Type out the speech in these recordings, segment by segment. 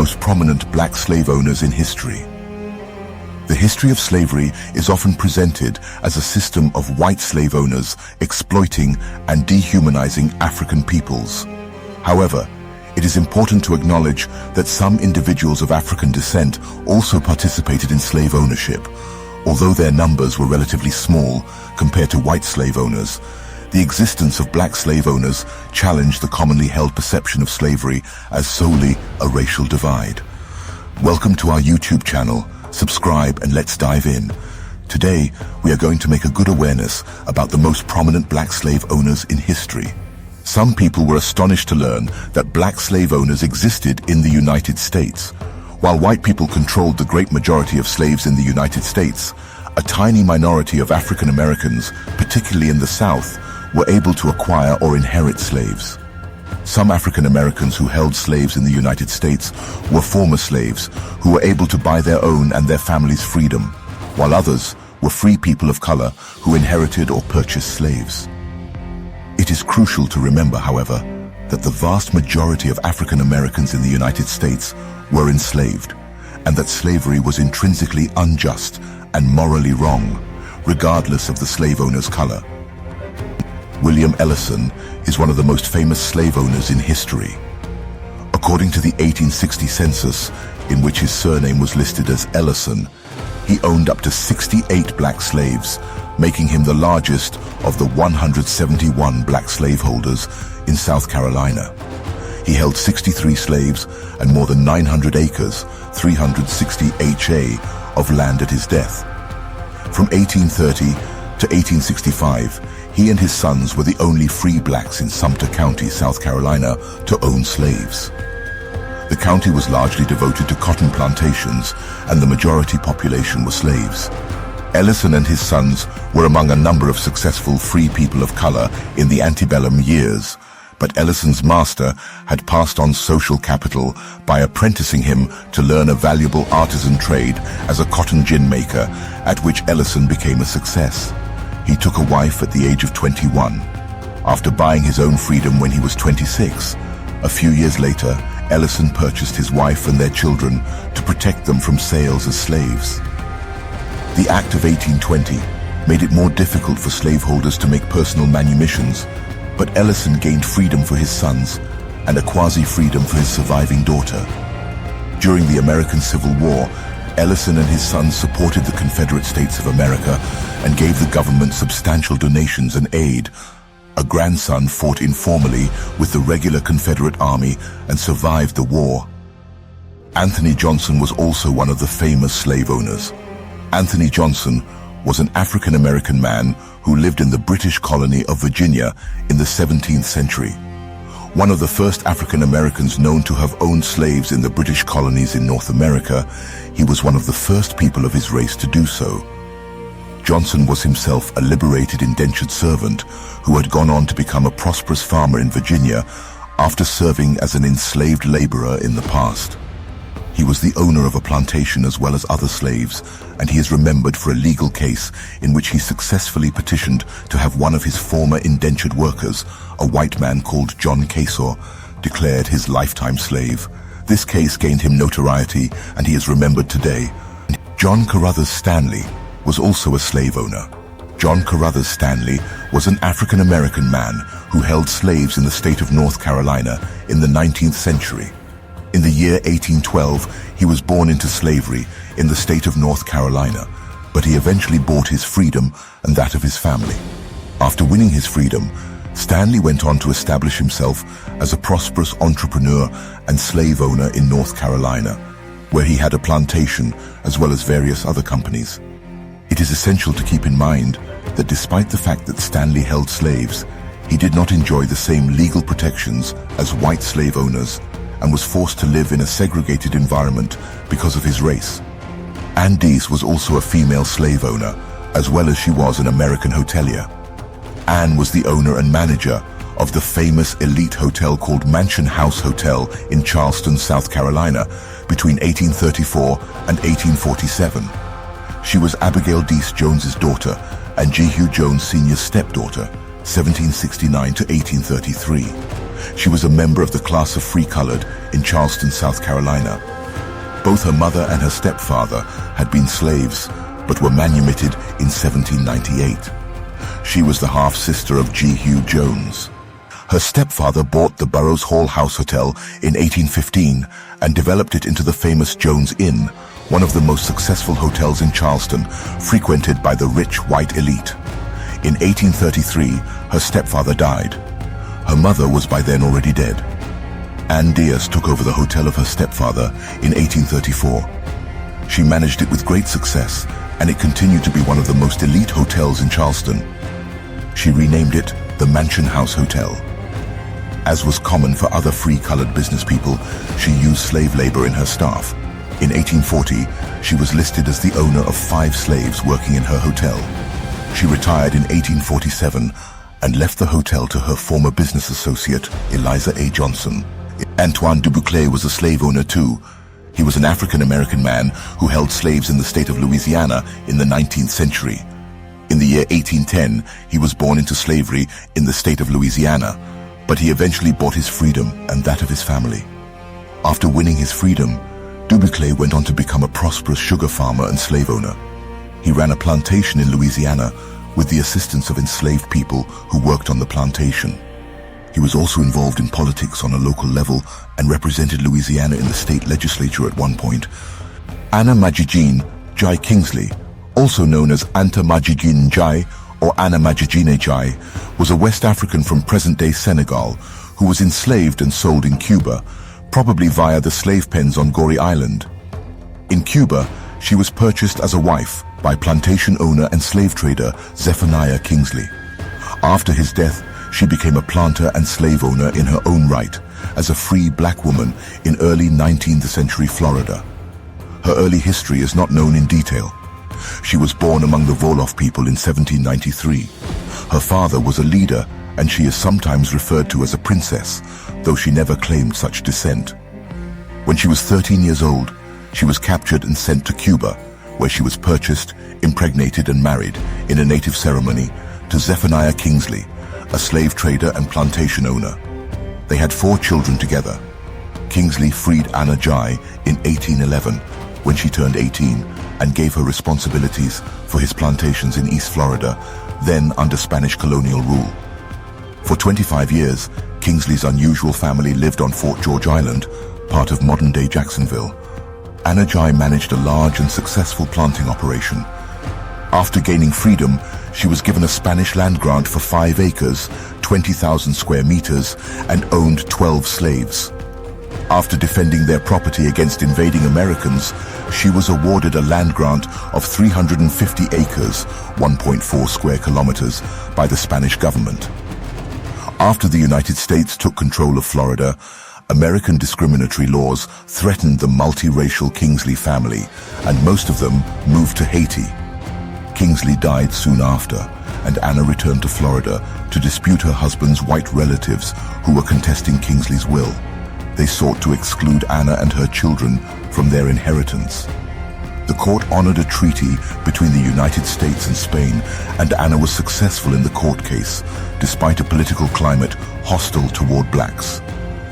most prominent black slave owners in history. The history of slavery is often presented as a system of white slave owners exploiting and dehumanizing African peoples. However, it is important to acknowledge that some individuals of African descent also participated in slave ownership. Although their numbers were relatively small compared to white slave owners, the existence of black slave owners challenged the commonly held perception of slavery as solely a racial divide. Welcome to our YouTube channel. Subscribe and let's dive in. Today, we are going to make a good awareness about the most prominent black slave owners in history. Some people were astonished to learn that black slave owners existed in the United States. While white people controlled the great majority of slaves in the United States, a tiny minority of African Americans, particularly in the South, were able to acquire or inherit slaves. Some African Americans who held slaves in the United States were former slaves who were able to buy their own and their families' freedom, while others were free people of color who inherited or purchased slaves. It is crucial to remember, however, that the vast majority of African Americans in the United States were enslaved, and that slavery was intrinsically unjust and morally wrong, regardless of the slave owner's color. William Ellison is one of the most famous slave owners in history. According to the 1860 census, in which his surname was listed as Ellison, he owned up to 68 black slaves, making him the largest of the 171 black slaveholders in South Carolina. He held 63 slaves and more than 900 acres, 360 ha, of land at his death. From 1830 to 1865, he and his sons were the only free blacks in Sumter County, South Carolina, to own slaves. The county was largely devoted to cotton plantations, and the majority population were slaves. Ellison and his sons were among a number of successful free people of color in the antebellum years, but Ellison's master had passed on social capital by apprenticing him to learn a valuable artisan trade as a cotton gin maker, at which Ellison became a success. He took a wife at the age of 21. After buying his own freedom when he was 26, a few years later, Ellison purchased his wife and their children to protect them from sales as slaves. The Act of 1820 made it more difficult for slaveholders to make personal manumissions, but Ellison gained freedom for his sons and a quasi-freedom for his surviving daughter. During the American Civil War, Ellison and his sons supported the Confederate States of America and gave the government substantial donations and aid. A grandson fought informally with the regular Confederate Army and survived the war. Anthony Johnson was also one of the famous slave owners. Anthony Johnson was an African-American man who lived in the British colony of Virginia in the 17th century. One of the first African Americans known to have owned slaves in the British colonies in North America, he was one of the first people of his race to do so. Johnson was himself a liberated indentured servant who had gone on to become a prosperous farmer in Virginia after serving as an enslaved laborer in the past. He was the owner of a plantation as well as other slaves, and he is remembered for a legal case in which he successfully petitioned to have one of his former indentured workers, a white man called John Casor, declared his lifetime slave. This case gained him notoriety, and he is remembered today. John Carruthers Stanley was also a slave owner. John Carruthers Stanley was an African-American man who held slaves in the state of North Carolina in the 19th century. In the year 1812, he was born into slavery in the state of North Carolina, but he eventually bought his freedom and that of his family. After winning his freedom, Stanley went on to establish himself as a prosperous entrepreneur and slave owner in North Carolina, where he had a plantation as well as various other companies. It is essential to keep in mind that despite the fact that Stanley held slaves, he did not enjoy the same legal protections as white slave owners and was forced to live in a segregated environment because of his race. Ann Deese was also a female slave owner, as well as she was an American hotelier. Ann was the owner and manager of the famous elite hotel called Mansion House Hotel in Charleston, South Carolina, between 1834 and 1847. She was Abigail Deese Jones's daughter and Jehu Jones Sr.'s stepdaughter, 1769 to 1833. She was a member of the class of free-colored in Charleston, South Carolina. Both her mother and her stepfather had been slaves, but were manumitted in 1798. She was the half-sister of G. Hugh Jones. Her stepfather bought the Burroughs Hall House Hotel in 1815 and developed it into the famous Jones Inn, one of the most successful hotels in Charleston, frequented by the rich white elite. In 1833, her stepfather died. Her mother was by then already dead. Anne Diaz took over the hotel of her stepfather in 1834. She managed it with great success, and it continued to be one of the most elite hotels in Charleston. She renamed it the Mansion House Hotel. As was common for other free-colored business people, she used slave labor in her staff. In 1840, she was listed as the owner of 5 slaves working in her hotel. She retired in 1847 and left the hotel to her former business associate, Eliza A. Johnson. Antoine Dubuclet was a slave owner too. He was an African-American man who held slaves in the state of Louisiana in the 19th century. In the year 1810, he was born into slavery in the state of Louisiana, but he eventually bought his freedom and that of his family. After winning his freedom, Dubuclet went on to become a prosperous sugar farmer and slave owner. He ran a plantation in Louisiana with the assistance of enslaved people who worked on the plantation. He was also involved in politics on a local level and represented Louisiana in the state legislature at one point. Anna Majigine Jai Kingsley, also known as Anta Majigine Jai or Anna Majigine Jai, was a West African from present-day Senegal who was enslaved and sold in Cuba, probably via the slave pens on Goree Island. In Cuba, she was purchased as a wife by plantation owner and slave trader Zephaniah Kingsley. After his death, she became a planter and slave owner in her own right as a free black woman in early 19th century Florida. Her early history is not known in detail. She was born among the Wolof people in 1793. Her father was a leader, and she is sometimes referred to as a princess, though she never claimed such descent. When she was 13 years old, she was captured and sent to Cuba, where she was purchased, impregnated and married in a native ceremony to Zephaniah Kingsley, a slave trader and plantation owner. They had 4 children together. Kingsley freed Anna Jai in 1811 when she turned 18 and gave her responsibilities for his plantations in East Florida, then under Spanish colonial rule. For 25 years, Kingsley's unusual family lived on Fort George Island, part of modern-day Jacksonville. Anna Jai managed a large and successful planting operation. After gaining freedom, she was given a Spanish land grant for 5 acres, 20,000 square meters, and owned 12 slaves. After defending their property against invading Americans, she was awarded a land grant of 350 acres, 1.4 square kilometers, by the Spanish government. After the United States took control of Florida, American discriminatory laws threatened the multiracial Kingsley family, and most of them moved to Haiti. Kingsley died soon after, and Anna returned to Florida to dispute her husband's white relatives who were contesting Kingsley's will. They sought to exclude Anna and her children from their inheritance. The court honored a treaty between the United States and Spain, and Anna was successful in the court case, despite a political climate hostile toward blacks.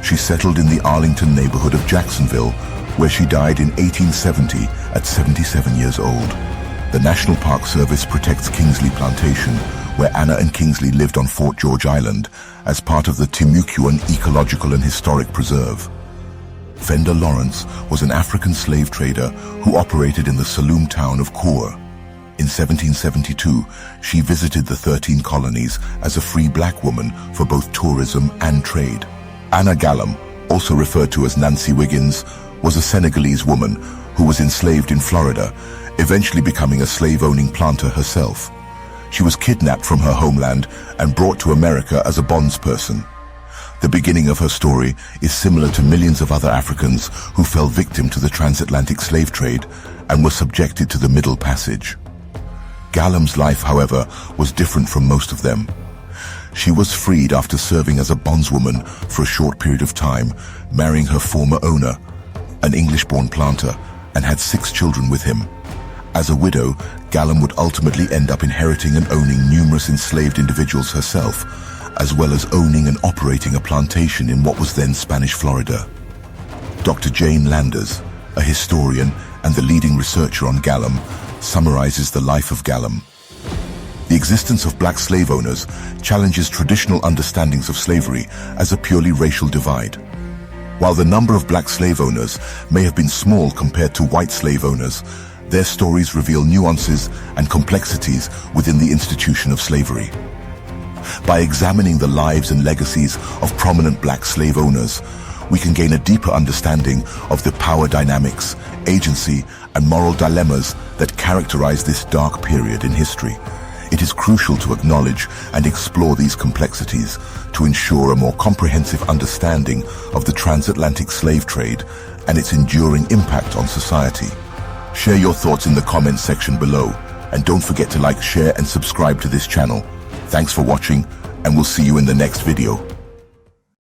She settled in the Arlington neighborhood of Jacksonville, where she died in 1870 at 77 years old. The National Park Service protects Kingsley Plantation, where Anna and Kingsley lived on Fort George Island, as part of the Timucuan Ecological and Historic Preserve. Fenda Lawrence was an African slave trader who operated in the saloon town of Coeur. In 1772, she visited the 13 colonies as a free black woman for both tourism and trade. Anna Gallum, also referred to as Nancy Wiggins, was a Senegalese woman who was enslaved in Florida, eventually becoming a slave-owning planter herself. She was kidnapped from her homeland and brought to America as a bondsperson. The beginning of her story is similar to millions of other Africans who fell victim to the transatlantic slave trade and were subjected to the Middle Passage. Gallum's life, however, was different from most of them. She was freed after serving as a bondswoman for a short period of time, marrying her former owner, an English-born planter, and had 6 children with him. As a widow, Gallum would ultimately end up inheriting and owning numerous enslaved individuals herself, as well as owning and operating a plantation in what was then Spanish Florida. Dr. Jane Landers, a historian and the leading researcher on Gallum, summarizes the life of Gallum. The existence of black slave owners challenges traditional understandings of slavery as a purely racial divide. While the number of black slave owners may have been small compared to white slave owners, their stories reveal nuances and complexities within the institution of slavery. By examining the lives and legacies of prominent black slave owners, we can gain a deeper understanding of the power dynamics, agency, and moral dilemmas that characterize this dark period in history. It is crucial to acknowledge and explore these complexities to ensure a more comprehensive understanding of the transatlantic slave trade and its enduring impact on society. Share your thoughts in the comments section below, and don't forget to like, share, and subscribe to this channel. Thanks for watching, and we'll see you in the next video.